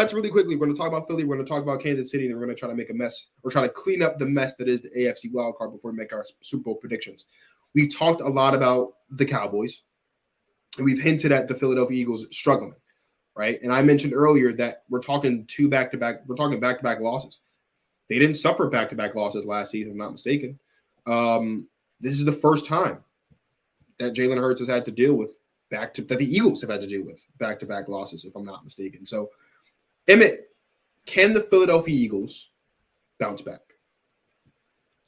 let's really quickly, we're going to talk about Philly, we're going to talk about Kansas City, and we're going to try to make a mess or try to clean up the mess that is the AFC wildcard before we make our Super Bowl predictions. We've talked a lot about the Cowboys, and we've hinted at the Philadelphia Eagles struggling, right? And I mentioned earlier that we're talking back-to-back losses. They didn't suffer back-to-back losses last season, if I'm not mistaken. This is the first time that Jalen Hurts has had to deal with that the Eagles have had to deal with back-to-back losses, if I'm not mistaken. So, Emmitt, can the Philadelphia Eagles bounce back?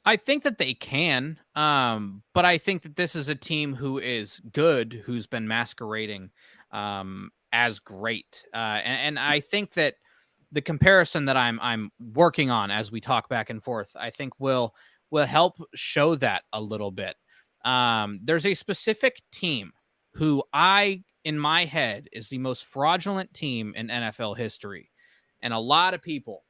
I think that they can, but I think that this is a team who is good, who's been masquerading as great, and I think that the comparison that I'm working on as we talk back and forth, I think will help show that a little bit. There's a specific team who in my head, is the most fraudulent team in NFL history. And a lot of people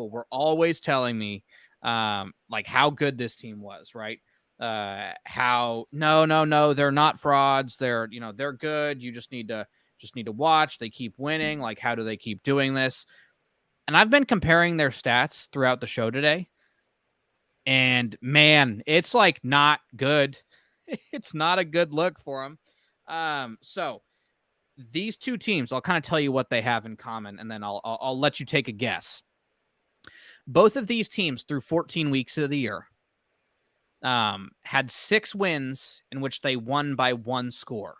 were always telling me, like how good this team was, right? How no, they're not frauds. They're good. You just need to watch. They keep winning. Like, how do they keep doing this? And I've been comparing their stats throughout the show today. And man, it's like not good. It's not a good look for them. So these two teams, I'll kind of tell you what they have in common, and then I'll let you take a guess. Both of these teams through 14 weeks of the year had 6 wins in which they won by 1 score.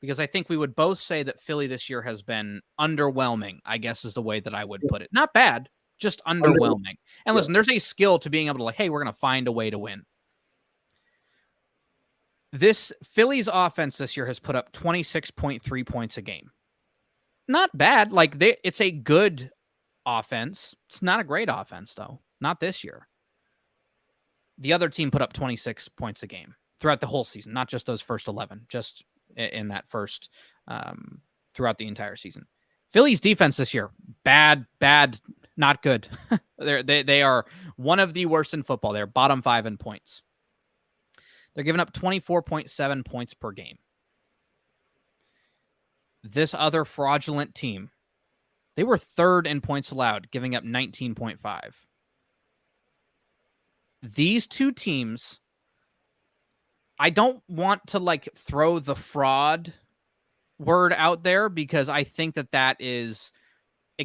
Because I think we would both say that Philly this year has been underwhelming, I guess is the way that I would put it. Not bad, just underwhelming. And listen, there's a skill to being able to hey, we're going to find a way to win. This Philly's offense this year has put up 26.3 points a game. Not bad. Like it's a good offense. It's not a great offense, though. Not this year. The other team put up 26 points a game throughout the whole season, not just those first 11, just in that first throughout the entire season. Philly's defense this year, bad, not good. They are one of the worst in football. They're bottom 5 in points. They're giving up 24.7 points per game. This other fraudulent team, they were 3rd in points allowed, giving up 19.5. These two teams, I don't want to throw the fraud word out there because I think that it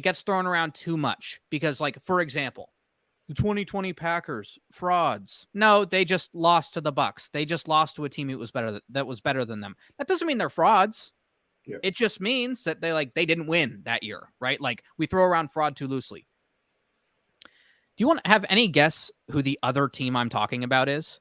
gets thrown around too much. Because, for example, the 2020 Packers, frauds. No, they just lost to the Bucs. They just lost to a team that was better than them. That doesn't mean they're frauds. Yeah. It just means that they didn't win that year, right? We throw around fraud too loosely. Do you want to have any guess who the other team I'm talking about is?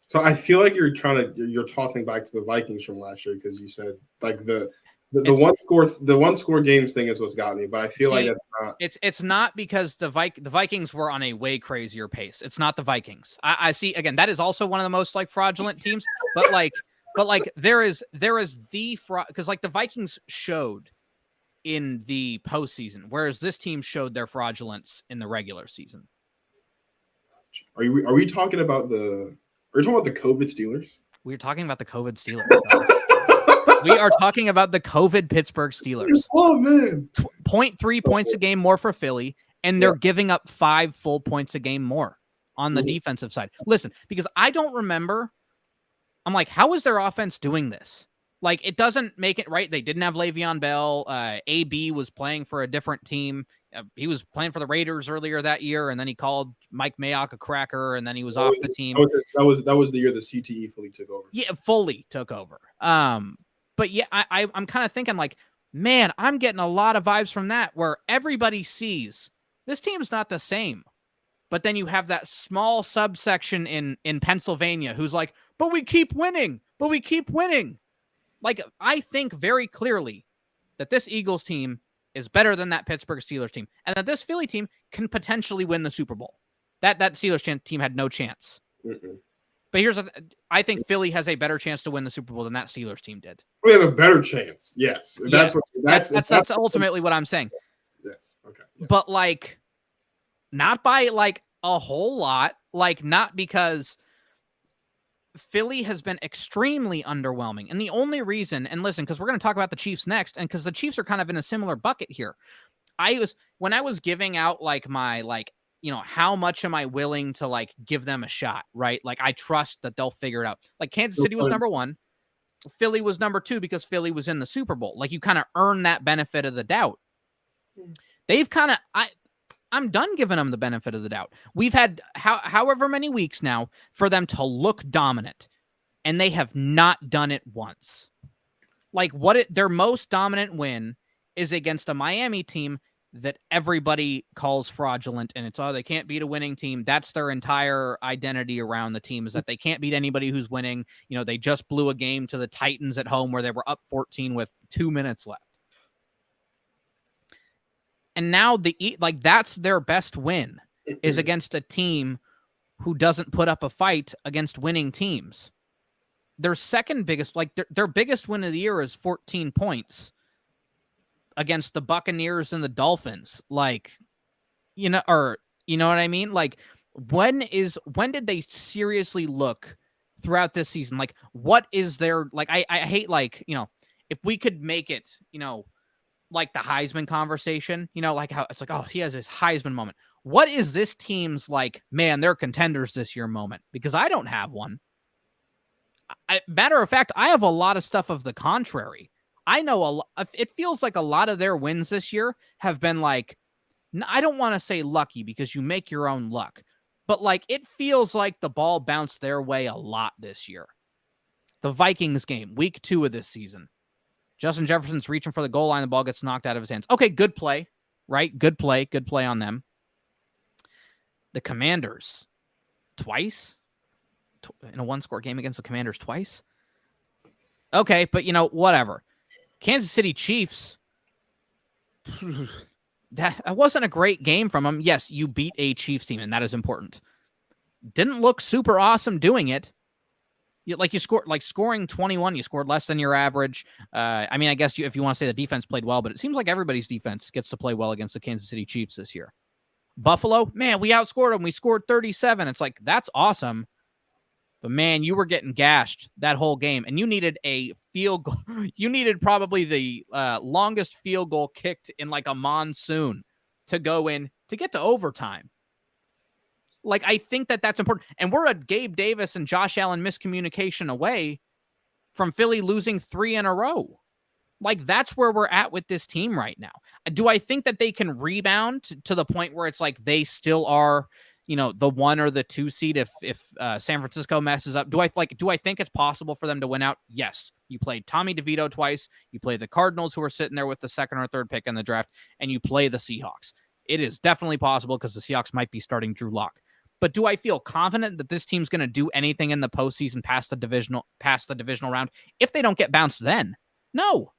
So I feel like you're tossing back to the Vikings from last year because you said the one score games thing is what's got me, but I feel like that's not. It's not because the Vikings were on a way crazier pace. It's not the Vikings. I see again. That is also one of the most fraudulent teams, but there is the fraud because the Vikings showed in the postseason, whereas this team showed their fraudulence in the regular season. Are we talking about the? Are you talking about the COVID Steelers? We're talking about the COVID Steelers. We are talking about the COVID Pittsburgh Steelers. Oh, man. 0.3 points a game more for Philly, and they're giving up 5 full points a game more on the defensive side. Listen, because I don't remember. I'm like, how is their offense doing this? It doesn't make it right. They didn't have Le'Veon Bell. AB was playing for a different team. He was playing for the Raiders earlier that year, and then he called Mike Mayock a cracker, and then he was off the team. That was the year the CTE fully took over. Yeah, fully took over. But yeah, I'm kind of thinking man, I'm getting a lot of vibes from that where everybody sees this team's not the same. But then you have that small subsection in Pennsylvania who's but we keep winning. I think very clearly that this Eagles team is better than that Pittsburgh Steelers team, and that this Philly team can potentially win the Super Bowl. That Steelers team had no chance. Mm-mm. But I think Philly has a better chance to win the Super Bowl than that Steelers team did. We have a better chance, yes. That's ultimately what I'm saying. Yes, okay. Yeah. But not by a whole lot. Not because Philly has been extremely underwhelming. And the only reason, and listen, because we're going to talk about the Chiefs next, and because the Chiefs are kind of in a similar bucket here. When I was giving out like my, like, how much am I willing to like give them a shot, right? Like, I trust that they'll figure it out. Like, Kansas City was number 1. Philly was number 2 because Philly was in the Super Bowl. Like, you kind of earn that benefit of the doubt. They've kind of, I'm done giving them the benefit of the doubt. We've had however many weeks now for them to look dominant, and they have not done it once. Like, their most dominant win is against a Miami team that everybody calls fraudulent, and it's, they can't beat a winning team. That's their entire identity around the team, is that they can't beat anybody who's winning. They just blew a game to the Titans at home where they were up 14 with 2 minutes left. And now that's their best win, is against a team who doesn't put up a fight against winning teams. Their second biggest, their biggest win of the year is 14 points against the Buccaneers and the Dolphins. Like, you know what I mean? Like, when did they seriously look throughout this season? Like, what is their, like, I hate, like, if we could make it, like the Heisman conversation, like how it's like, oh, he has his Heisman moment. What is this team's, like, man, they're contenders this year moment? Because I don't have one. Matter of fact, I have a lot of stuff of the contrary. I know it feels like a lot of their wins this year have been like, I don't want to say lucky because you make your own luck, but like, it feels like the ball bounced their way a lot this year. The Vikings game, week 2 of this season. Justin Jefferson's reaching for the goal line. The ball gets knocked out of his hands. Okay, good play, right? Good play on them. The Commanders, twice? In a 1-score game against the Commanders twice? Okay, but whatever. Kansas City Chiefs, that wasn't a great game from them. Yes, you beat a Chiefs team, and that is important. Didn't look super awesome doing it. You scored, like, scoring 21, you scored less than your average. I mean, I guess if you want to say the defense played well, but it seems like everybody's defense gets to play well against the Kansas City Chiefs this year. Buffalo, man, we outscored them. We scored 37. It's like, that's awesome. But man, you were getting gashed that whole game, and you needed a field goal. You needed probably the longest field goal kicked in like a monsoon to go in to get to overtime. Like, I think that's important. And we're a Gabe Davis and Josh Allen miscommunication away from Philly losing 3 in a row. Like, that's where we're at with this team right now. Do I think that they can rebound to the point where it's like they still are, the 1 or the 2 seed if San Francisco messes up? Do I think it's possible for them to win out? Yes. You played Tommy DeVito twice. You play the Cardinals, who are sitting there with the 2nd or 3rd pick in the draft, and you play the Seahawks. It is definitely possible because the Seahawks might be starting Drew Lock. But do I feel confident that this team's going to do anything in the postseason past the divisional round if they don't get bounced then? No,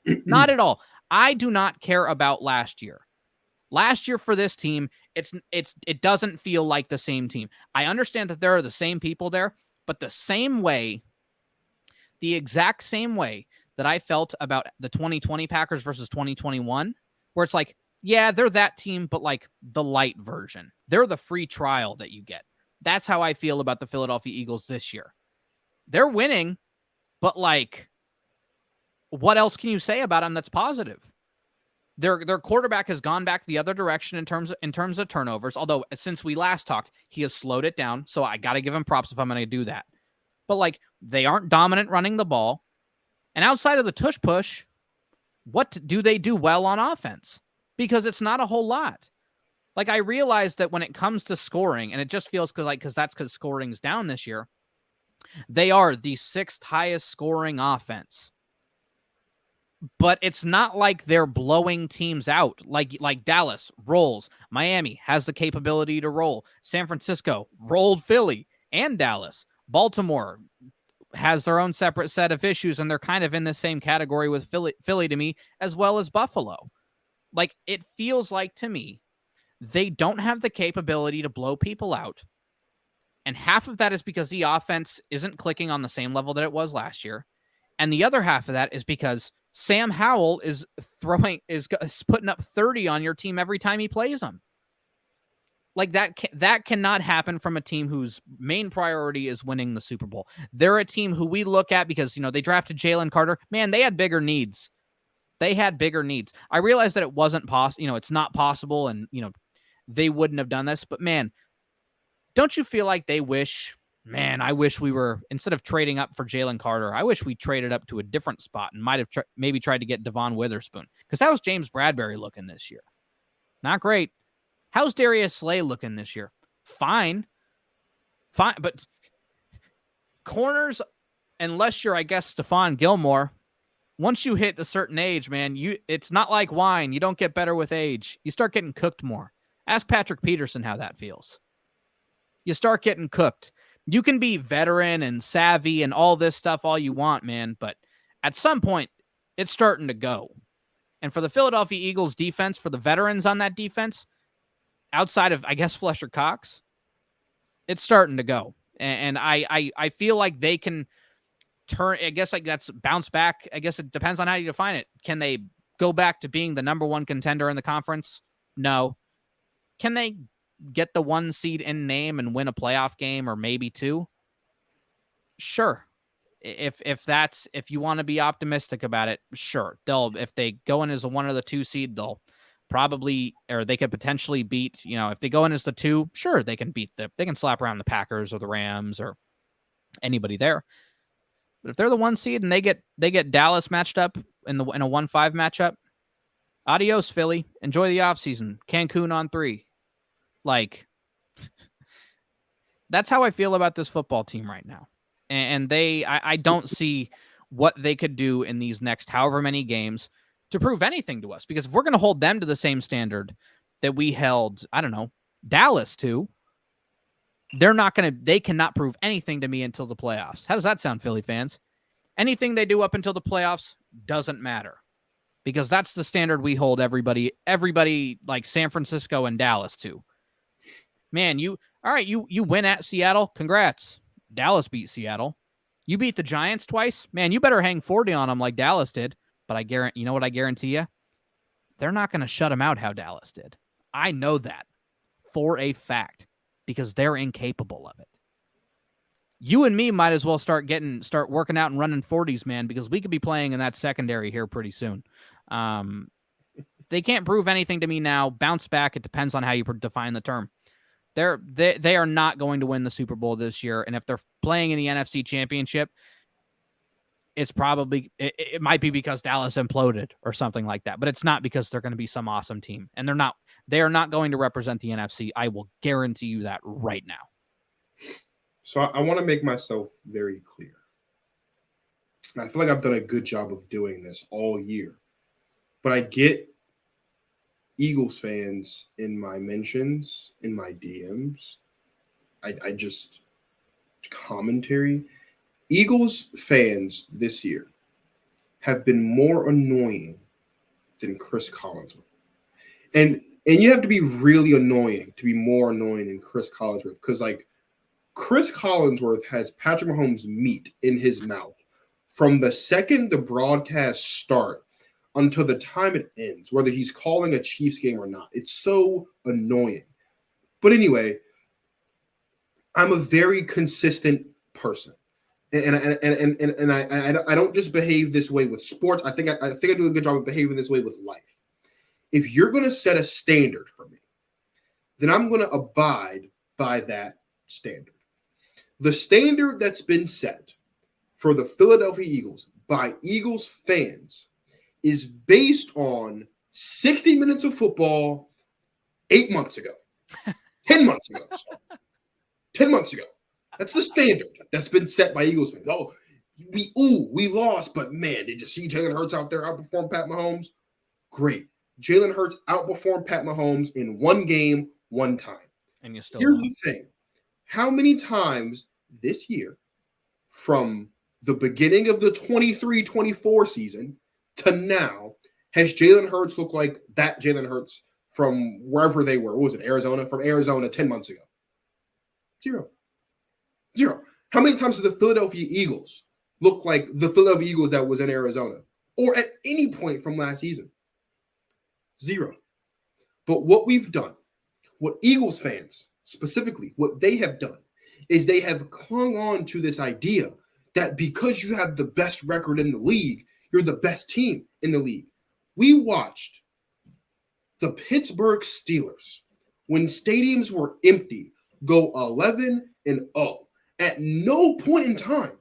not at all. I do not care about last year. Last year for this team, it doesn't feel like the same team. I understand that there are the same people there, but the exact same way that I felt about the 2020 Packers versus 2021, where it's like, yeah, they're that team, but like the light version. They're the free trial that you get. That's how I feel about the Philadelphia Eagles this year. They're winning, but like, what else can you say about them that's positive? Their quarterback has gone back the other direction in terms of turnovers, although since we last talked, he has slowed it down, so I got to give him props if I'm going to do that. But like, they aren't dominant running the ball. And outside of the tush push, what do they do well on offense? Because it's not a whole lot. Like, I realize that when it comes to scoring, and it just feels because scoring's down this year, they are the 6th highest scoring offense. But it's not like they're blowing teams out. Like Dallas rolls. Miami has the capability to roll. San Francisco rolled Philly and Dallas. Baltimore has their own separate set of issues, and they're kind of in the same category with Philly to me, as well as Buffalo. Like, it feels like to me, they don't have the capability to blow people out. And half of that is because the offense isn't clicking on the same level that it was last year. And the other half of that is because Sam Howell is putting up 30 on your team every time he plays them. Like that cannot happen from a team whose main priority is winning the Super Bowl. They're a team who we look at because, they drafted Jalen Carter. Man, they had bigger needs. I realized that it wasn't possible, it's not possible, and, they wouldn't have done this. But, man, don't you feel like they wish, man, I wish we were, instead of trading up for Jalen Carter, I wish we traded up to a different spot and might have maybe tried to get Devon Witherspoon, because that was James Bradbury looking this year. Not great. How's Darius Slay looking this year? Fine. But corners, unless you're, I guess, Stephon Gilmore, once you hit a certain age, man, it's not like wine. You don't get better with age. You start getting cooked more. Ask Patrick Peterson how that feels. You start getting cooked. You can be veteran and savvy and all this stuff all you want, man, but at some point, it's starting to go. And for the Philadelphia Eagles defense, for the veterans on that defense, outside of, I guess, Fletcher Cox, it's starting to go. And I feel like they can turn, I guess, like that's bounce back. I guess it depends on how you define it. Can they go back to being the number one contender in the conference? No. Can they get the 1 seed in name and win a playoff game or maybe 2? Sure. If you want to be optimistic about it, sure. If they go in as a 1 or the 2 seed, they'll probably, or they could potentially beat, if they go in as the 2, sure, they can they can slap around the Packers or the Rams or anybody there. But if they're the 1 seed and they get Dallas matched up in a 1-5 matchup, adios, Philly. Enjoy the offseason. Cancun on 3. Like, that's how I feel about this football team right now. And I don't see what they could do in these next however many games to prove anything to us. Because if we're going to hold them to the same standard that we held, I don't know, Dallas to, they cannot prove anything to me until the playoffs. How does that sound, Philly fans? Anything they do up until the playoffs doesn't matter. Because that's the standard we hold everybody like San Francisco and Dallas to. Man, you win at Seattle. Congrats. Dallas beat Seattle. You beat the Giants twice. Man, you better hang 40 on them like Dallas did. But you know what I guarantee you? They're not going to shut them out how Dallas did. I know that for a fact because they're incapable of it. You and me might as well start working out and running 40s, man, because we could be playing in that secondary here pretty soon. They can't prove anything to me now. Bounce back. It depends on how you define the term. They are not going to win the Super Bowl this year, and if they're playing in the NFC Championship, it's probably it might be because Dallas imploded or something like that, but it's not because they're going to be some awesome team, and they are not going to represent the NFC. I will guarantee you that right now. So I want to make myself very clear. And I feel like I've done a good job of doing this all year, but I get Eagles fans in my mentions, in my DMs. I just commentary. Eagles fans this year have been more annoying than Chris Collinsworth. And you have to be really annoying to be more annoying than Chris Collinsworth, because like Chris Collinsworth has Patrick Mahomes' meat in his mouth from the second the broadcast start until the time it ends, whether he's calling a Chiefs game or not. It's so annoying. But anyway, I'm a very consistent person. And I don't just behave this way with sports. I think I do a good job of behaving this way with life. If you're going to set a standard for me, then I'm going to abide by that standard. The standard that's been set for the Philadelphia Eagles by Eagles fans is based on 60 minutes of football 8 months ago, 10 months ago. 10 months ago. That's the standard that's been set by Eagles fans. Oh, we lost, but man, did you see Jalen Hurts out there outperform Pat Mahomes? Great. Jalen Hurts outperformed Pat Mahomes in one game, one time. And you still Here's the thing. How many times this year, from the beginning of the 23-24 season to now, has Jalen Hurts looked like that Jalen Hurts from wherever they were? What was it, Arizona? From Arizona 10 months ago. Zero. How many times did the Philadelphia Eagles look like the Philadelphia Eagles that was in Arizona? Or at any point from last season? Zero. But what we've done, What Eagles fans, specifically, what they have done is they have clung on to this idea that because you have the best record in the league, you're the best team in the league. We watched the Pittsburgh Steelers, when stadiums were empty, go 11-0. At no point in time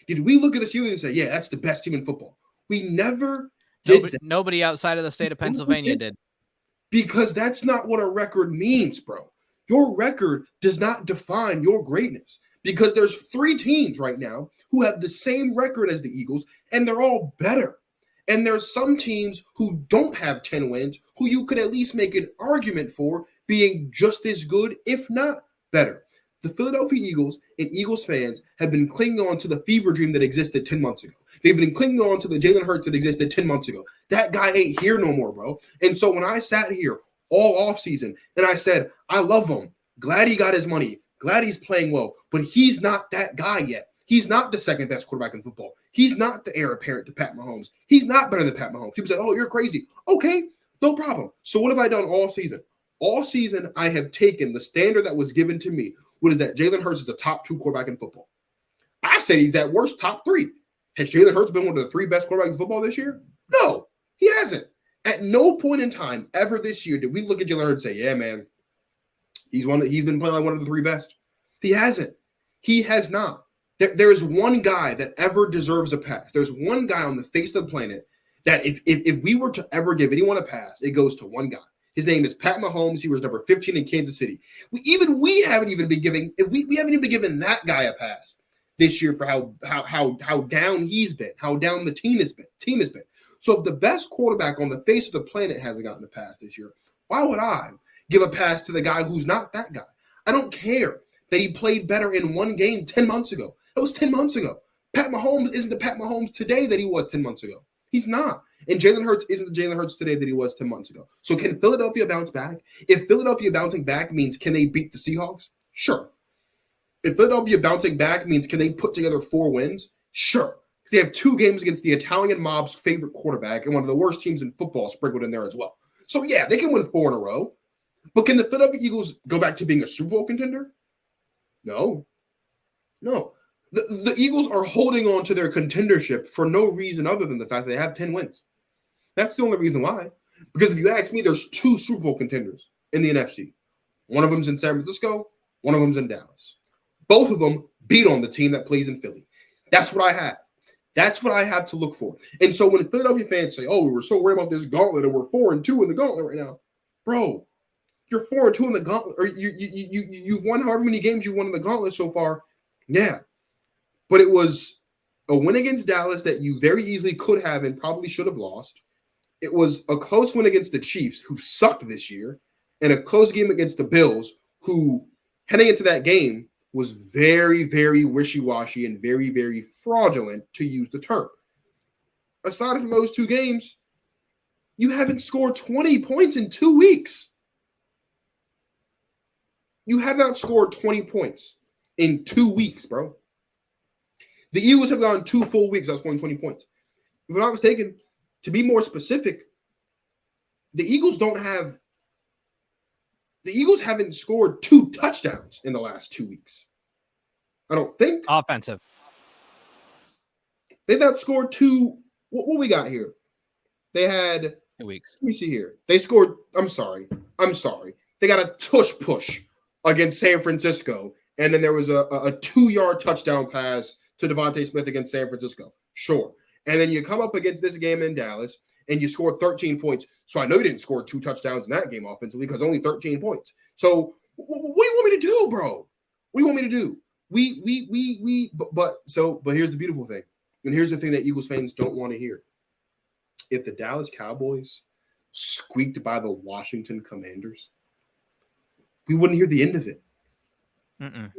did we look at the Steelers and say, yeah, that's the best team in football. We never did that. Nobody outside of the state of Pennsylvania did. Because that's not what a record means, bro. Your record does not define your greatness, because there's 3 teams right now who have the same record as the Eagles, and they're all better. And there's some teams who don't have 10 wins who you could at least make an argument for being just as good, if not better. The Philadelphia Eagles and Eagles fans have been clinging on to the fever dream that existed 10 months ago. They've been clinging on to the Jalen Hurts that existed 10 months ago. That guy ain't here no more, bro. And so when I sat here all offseason and I said, I love him, glad he got his money, glad he's playing well, but he's not that guy yet. He's not the second best quarterback in football. He's not the heir apparent to Pat Mahomes. He's not better than Pat Mahomes. People said, oh, you're crazy. Okay, no problem. So what have I done all season? All season, I have taken the standard that was given to me. What is that? Jalen Hurts is the top 2 quarterback in football. I said he's at worst top 3. Has Jalen Hurts been one of the 3 best quarterbacks in football this year? No, he hasn't. At no point in time ever this year did we look at Jalen Hurts and say, yeah, man, he's been playing like one of the 3 best. He hasn't. He has not. There's one guy that ever deserves a pass. There's one guy on the face of the planet that if we were to ever give anyone a pass, it goes to one guy. His name is Pat Mahomes. He was number 15 in Kansas City. We haven't even been giving that guy a pass this year for how down he's been, how down the team has been. So if the best quarterback on the face of the planet hasn't gotten a pass this year, why would I give a pass to the guy who's not that guy? I don't care that he played better in one game 10 months ago. That was 10 months ago. Pat Mahomes isn't the Pat Mahomes today that he was 10 months ago. He's not. And Jalen Hurts isn't the Jalen Hurts today that he was 10 months ago. So can Philadelphia bounce back? If Philadelphia bouncing back means can they beat the Seahawks? Sure. If Philadelphia bouncing back means can they put together 4 wins? Sure. Because they have 2 games against the Italian mob's favorite quarterback and one of the worst teams in football sprinkled in there as well. So yeah, they can win 4 in a row. But can the Philadelphia Eagles go back to being a Super Bowl contender? No. The Eagles are holding on to their contendership for no reason other than the fact that they have 10 wins. That's the only reason why. Because if you ask me, there's 2 Super Bowl contenders in the NFC. One of them's in San Francisco. One of them's in Dallas. Both of them beat on the team that plays in Philly. That's what I have. That's what I have to look for. And so when Philadelphia fans say, oh, we were so worried about this gauntlet and we're 4-2 in the gauntlet right now. Bro, you're 4-2 in the gauntlet. Or you've won however many games you've won in the gauntlet so far. Yeah. But it was a win against Dallas that you very easily could have and probably should have lost. It was a close win against the Chiefs, who sucked this year, and a close game against the Bills, who, heading into that game, was very, very wishy-washy and very, very fraudulent, to use the term. Aside from those 2 games, you haven't scored 20 points in 2 weeks. You have not scored 20 points in 2 weeks, bro. The Eagles have gone 2 full weeks without scoring 20 points. If I'm not mistaken, to be more specific, the Eagles haven't scored 2 touchdowns in the last 2 weeks. I don't think. Offensive. They've not scored 2. What we got here? They had 2 weeks. Let me see here. They scored. I'm sorry. They got a tush push against San Francisco, and then there was a 2-yard touchdown pass to Devontae Smith against San Francisco. Sure. And then you come up against this game in Dallas and you score 13 points. So I know you didn't score 2 touchdowns in that game offensively because only 13 points. So what do you want me to do, bro? What do you want me to do? But here's the beautiful thing. And here's the thing that Eagles fans don't want to hear. If the Dallas Cowboys squeaked by the Washington Commanders, we wouldn't hear the end of it.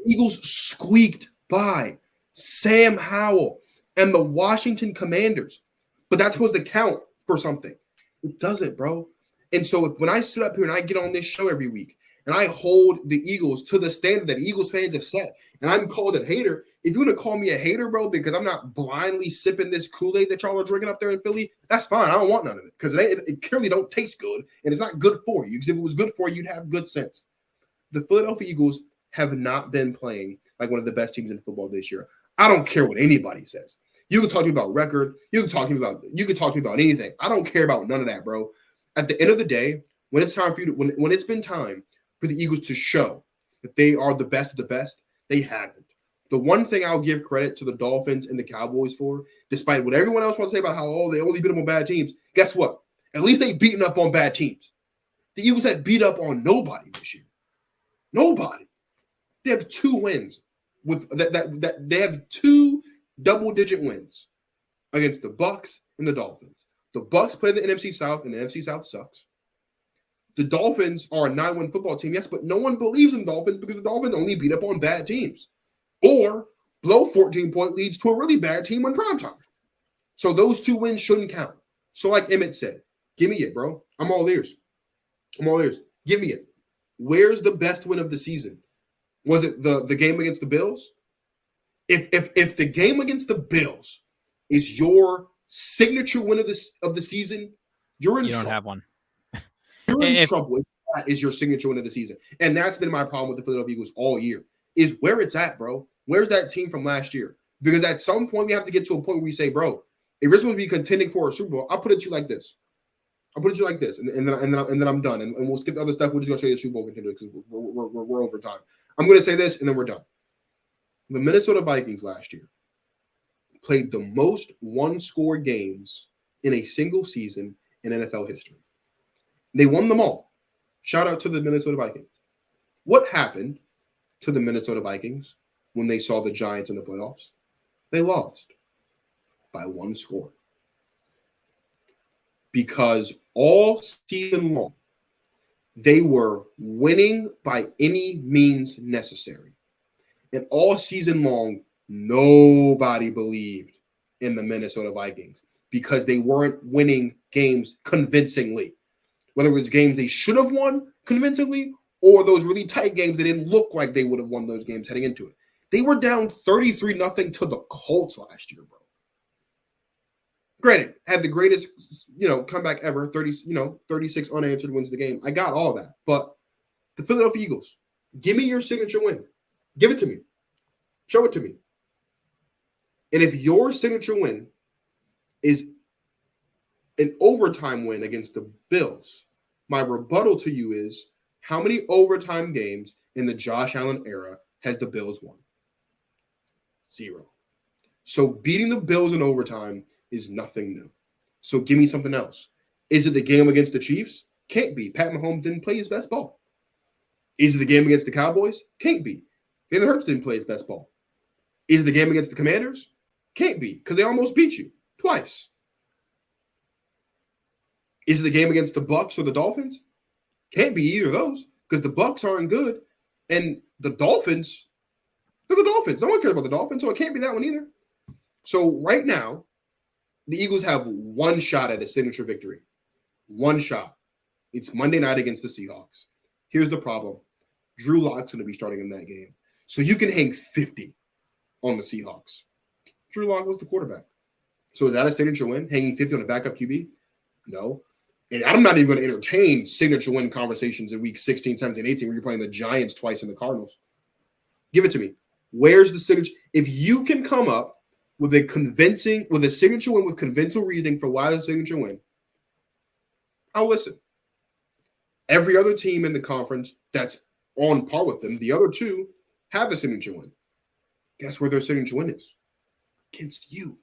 Eagles squeaked by Sam Howell and the Washington Commanders. But that's supposed to count for something. It doesn't, bro. And so when I sit up here and I get on this show every week and I hold the Eagles to the standard that Eagles fans have set, and I'm called a hater, if you're going to call me a hater, bro, because I'm not blindly sipping this Kool-Aid that y'all are drinking up there in Philly, that's fine. I don't want none of it because it clearly don't taste good and it's not good for you. Because if it was good for you, you'd have good sense. the Philadelphia Eagles have not been playing like one of the best teams in football this year. I don't care what anybody says. You can talk to me about record. You can talk to me about anything. I don't care about none of that, bro. At the end of the day, when it's time for you to, when it's been time for the Eagles to show that they are the best of the best, they haven't. The one thing I'll give credit to the Dolphins and the Cowboys for, despite what everyone else wants to say about how they only beat up on bad teams, guess what? At least they beaten up on bad teams. The Eagles had beat up on nobody this year. Nobody. They have 2 wins with that they have 2 double-digit wins against the Bucs and the Dolphins. The Bucs play the NFC South, and the NFC South sucks. The Dolphins are a 9-win football team, yes, but no one believes in the Dolphins because the Dolphins only beat up on bad teams or blow 14-point leads to a really bad team in primetime. So those 2 wins shouldn't count. So like Emmitt said, give me it, bro. I'm all ears. Give me it. Where's the best win of the season? Was it the game against the Bills? If the game against the Bills is your signature win of the season, you're in trouble. You don't have one. You're in trouble if that is your signature win of the season. And that's been my problem with the Philadelphia Eagles all year, is where it's at, bro. Where's that team from last year? Because at some point, we have to get to a point where we say, bro, if you're supposed to be contending for a Super Bowl, I'll put it to you like this. And then I'm done. And we'll skip the other stuff. We're just going to show you the Super Bowl contender because we're over time. I'm going to say this, and then we're done. The Minnesota Vikings last year played the most one-score games in a single season in NFL history. They won them all. Shout out to the Minnesota Vikings. What happened to the Minnesota Vikings when they saw the Giants in the playoffs? They lost by 1 score. Because all season long, they were winning by any means necessary. And all season long, nobody believed in the Minnesota Vikings because they weren't winning games convincingly. Whether it was games they should have won convincingly or those really tight games that didn't look like they would have won those games heading into it. They were down 33-0 to the Colts last year, bro. Granted, had the greatest, comeback ever, 36 unanswered wins the game. I got all that. But the Philadelphia Eagles, give me your signature win. Give it to me. Show it to me. And if your signature win is an overtime win against the Bills, my rebuttal to you is, how many overtime games in the Josh Allen era has the Bills won? 0. So beating the Bills in overtime is nothing new. So give me something else. Is it the game against the Chiefs? Can't be. Pat Mahomes didn't play his best ball. Is it the game against the Cowboys? Can't be. Jalen Hurts didn't play his best ball. Is it the game against the Commanders? Can't be, because they almost beat you twice. Is it the game against the Bucs or the Dolphins? Can't be either of those, because the Bucs aren't good, and the Dolphins, they're the Dolphins. No one cares about the Dolphins, so it can't be that one either. So right now, the Eagles have 1 shot at a signature victory. 1 shot. It's Monday night against the Seahawks. Here's the problem. Drew Lock's going to be starting in that game. So you can hang 50 on the Seahawks. Drew Lock was the quarterback. So is that a signature win? Hanging 50 on a backup QB? No. And I'm not even going to entertain signature win conversations in week 16, 17, 18 where you're playing the Giants twice and the Cardinals. Give it to me. Where's the signature? If you can come up with a signature win with convincing reasoning for why it's a signature win, I'll listen. Every other team in the conference that's on par with them, the other 2 have a signature win. Guess where their signature win is? Against you.